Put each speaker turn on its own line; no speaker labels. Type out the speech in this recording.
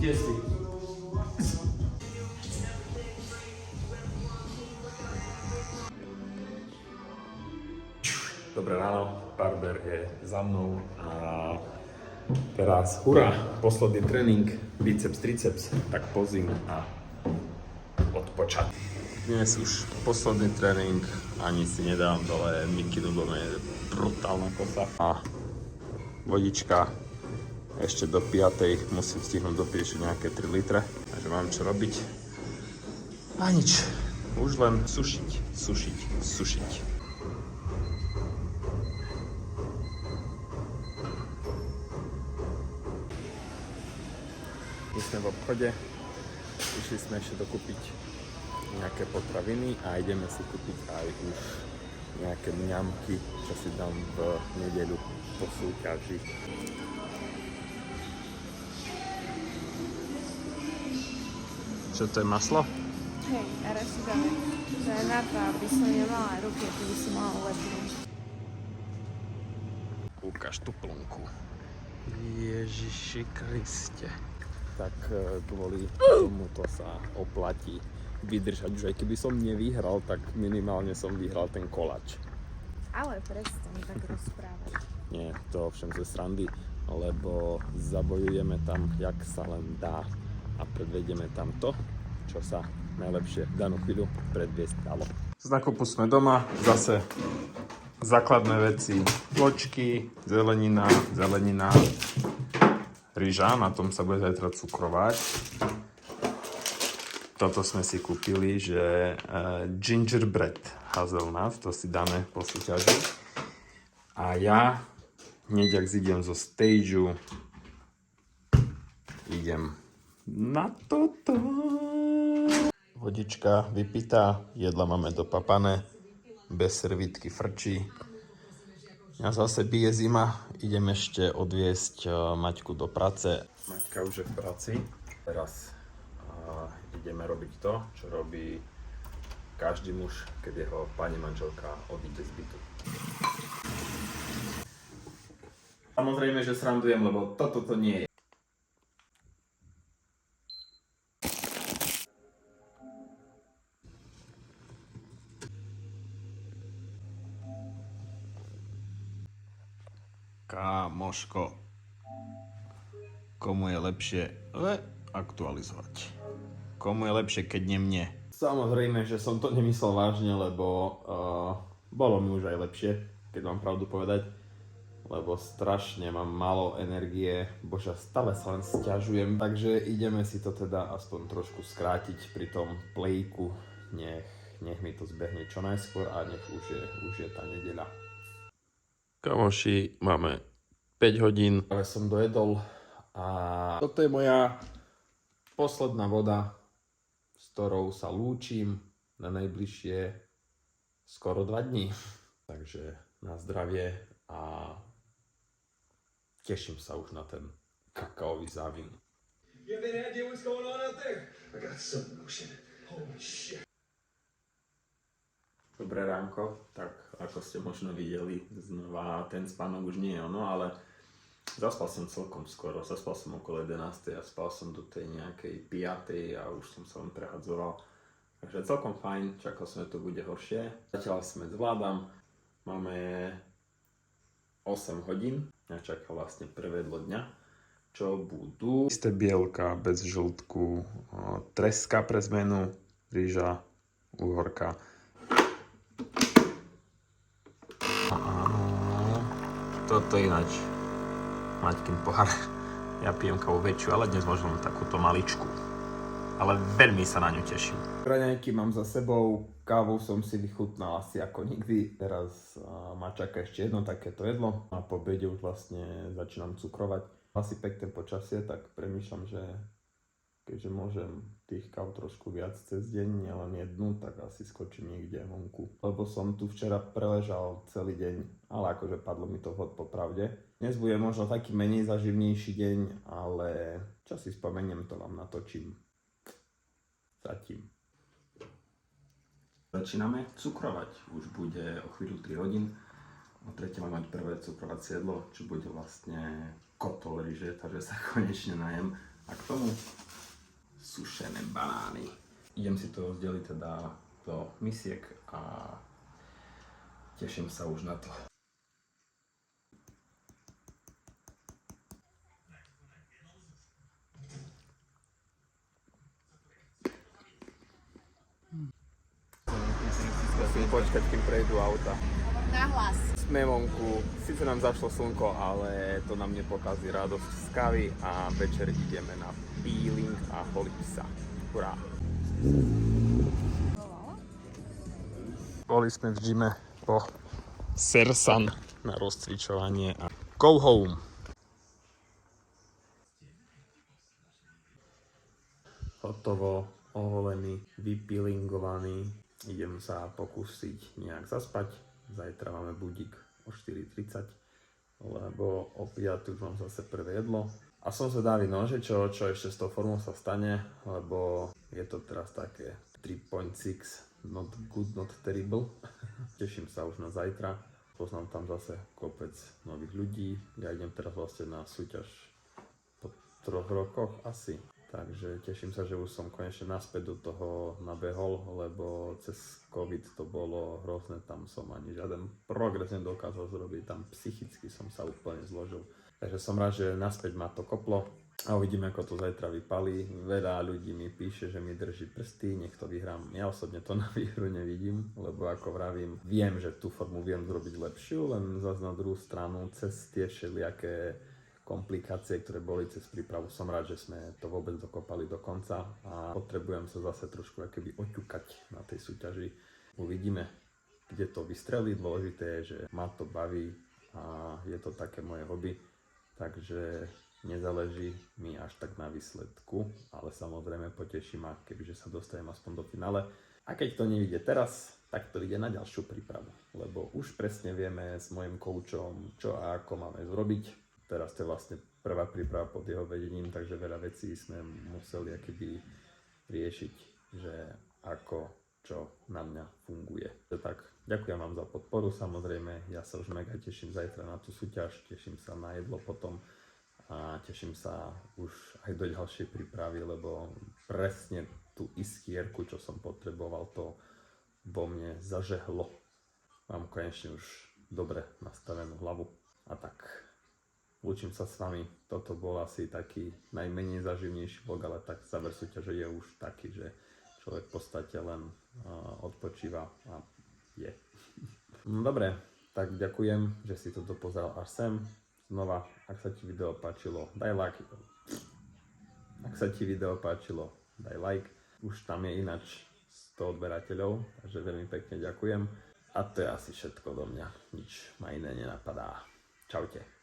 Kde si? Dobré ráno, barber je za mnou a teraz hurá, posledný tréning, biceps, triceps, tak pozím a odpočať. Dnes už posledný tréning, ani si nedávam dole, Mickey Dudlom je brutálna kosa a vodička ešte do 5. musím stihnúť dopiť nejaké 3 litre, takže mám čo robiť a nič, už len sušiť. My sme v obchode, išli sme ešte dokúpiť nejaké potraviny a ideme si kúpiť aj už nejaké mňamky, čo si dám v nedeľu po súťaži. Čo to je maslo?
Hej, arašidové. To je na to, aby som nemala ruky, aby som mala lepnúť.
Ukáž tú plnku. Ježiši Kriste. Tak kvôli tomuto sa oplatí vydržať. Už aj keby som nevyhral, tak minimálne som vyhral ten koláč.
Ale prestaň tak rozprávať.
Nie, to ovšem ze srandy, lebo zabojujeme tam, jak sa len dá a predvedieme tam to, čo sa najlepšie v danú chvíľu predviesť dalo. Z nakupu sme doma, zase základné veci, vločky, zelenina, ryža, na tom sa bude zajtra cukrovať. Toto sme si kúpili, že gingerbread hazelnut, to si dáme po súťaži. A ja hneď, ak zidem zo stageu, idem na toto. Vodička vypitá, jedla máme dopapané, bez servítky frčí. Ja zase bije zima, idem ešte odviesť Maťku do práce. Maťka už je v práci. Teraz ideme robiť to, čo robí každý muž, keď jeho pani manželka odíde z bytu. Samozrejme, že srandujem, lebo toto to nie je. Kámoško, komu je lepšie aktualizovať? Komu je lepšie, keď nie mne? Samozrejme, že som to nemyslel vážne, lebo bolo mi už aj lepšie, keď mám pravdu povedať. Lebo strašne mám málo energie, bože, stále sa len sťažujem. Takže ideme si to teda aspoň trošku skrátiť pri tom plejku. Nech mi to zbehne čo najskôr a nech už je tá nedeľa. Kamoši, máme 5 hodín. Ale som dojedol a toto je moja posledná voda, s ktorou sa lúčim na najbližšie skoro 2 dní. Takže na zdravie a teším sa už na ten kakaový závin. You have any idea what's going on out there? I got some notion. Holy shit. Dobré ránko, tak ako ste možno videli, znova ten spánok už nie je ono, ale zaspal som celkom skoro, zaspal som okolo 11. a spal som do tej nejakej 5. a už som sa len prehadzoval. Takže celkom fajn, čakal som, že to bude horšie. Zatiaľ sme zvládam, máme 8 hodín, ja čakal vlastne prvé 2 dňa, čo budú isté bielka bez žltku, treska pre zmenu, ryža, uhorka. Toto je ináč Maťkin pohár. Ja pijem kávu väčšiu, ale dnes možno takúto maličku. Ale veľmi sa na ňu teším. Raňajky mám za sebou, kávou som si vychutnal asi ako nikdy. Teraz ma čaká ešte jedno takéto jedlo. A po obede už vlastne začínam cukrovať. Asi pekné počasie, tak premýšľam, že keďže môžem tých káv trošku viac cez deň, nielen jednu, tak asi skočím niekde vonku. Lebo som tu včera preležal celý deň, ale akože padlo mi to vhod po pravde. Dnes bude možno taký menej zaživnejší deň, ale čo si spomeniem, to vám natočím. Zatím. Začíname cukrovať. Už bude o chvíľu 3 hodín. O 3 mám mať prvé cukrovacie jedlo, čo bude vlastne kotol ryže, takže sa konečne najem. A k tomu sušené banány. Idem si to rozdeliť teda do misiek a teším sa už na to. Musím počkať, kým prejdú auta.
Nahlas.
Sme vonku, síce nám zašlo slnko, ale to nám nepokazí radosť z kávy a večer ideme na peeling a holiť sa. Hurá! Boli sme v gyme po Sersan na rozcvičovanie a go home! Hotovo, oholený, vypeelingovaný. Idem sa pokúsiť nejak zaspať. Zajtra máme budík o 4:30, lebo o 5 už mám zase prvé jedlo. A som zvedavý, no, že čo ešte s tou formou sa stane, lebo je to teraz také 3.6, not good, not terrible. Teším sa už na zajtra. Poznám tam zase kopec nových ľudí. Ja idem teraz vlastne na súťaž po 3 rokoch asi. Takže teším sa, že už som konečne naspäť do toho nabehol, lebo cez COVID to bolo hrozné, tam som ani žiaden progres nedokázal zrobiť, tam psychicky som sa úplne zložil. Takže som rád, že naspäť ma to koplo a uvidíme, ako to zajtra vypalí. Veľa ľudí mi píše, že mi drží prsty, nech to vyhrám. Ja osobne to na výhru nevidím, lebo ako vravím, viem, že tú formu viem zrobiť lepšiu, len zase na druhú stranu cez tie všelijaké komplikácie, ktoré boli cez prípravu. Som rád, že sme to vôbec dokopali do konca a potrebujem sa zase trošku akoby oťukať na tej súťaži. Uvidíme, kde to vystrelí. Dôležité je, že ma to baví a je to také moje hobby, takže nezáleží mi až tak na výsledku, ale samozrejme poteší ma, kebyže sa dostanem aspoň do finále. A keď to nevíde teraz, tak to ide na ďalšiu prípravu, lebo už presne vieme s mojim koučom, čo a ako máme zrobiť. Teraz to je vlastne prvá príprava pod jeho vedením, takže veľa vecí sme museli akoby riešiť, že ako, čo na mňa funguje. Tak, ďakujem vám za podporu, samozrejme, ja sa už mega teším zajtra na tú súťaž, teším sa na jedlo potom a teším sa už aj do ďalšej prípravy, lebo presne tú iskierku, čo som potreboval, to vo mne zažehlo. Mám konečne už dobre nastavenú hlavu a tak. Lúčim sa s vami, toto bol asi taký najmenej zaživnejší vlog, ale tak záver súťaže je už taký, že človek v podstate len odpočíva a je. No dobre, tak ďakujem, že si toto pozeral až sem. Znova, ak sa ti video páčilo, daj like. Ak sa ti video páčilo, daj like. Už tam je ináč 100 odberateľov, takže veľmi pekne ďakujem. A to je asi všetko do mňa, nič ma iné nenapadá. Čaute.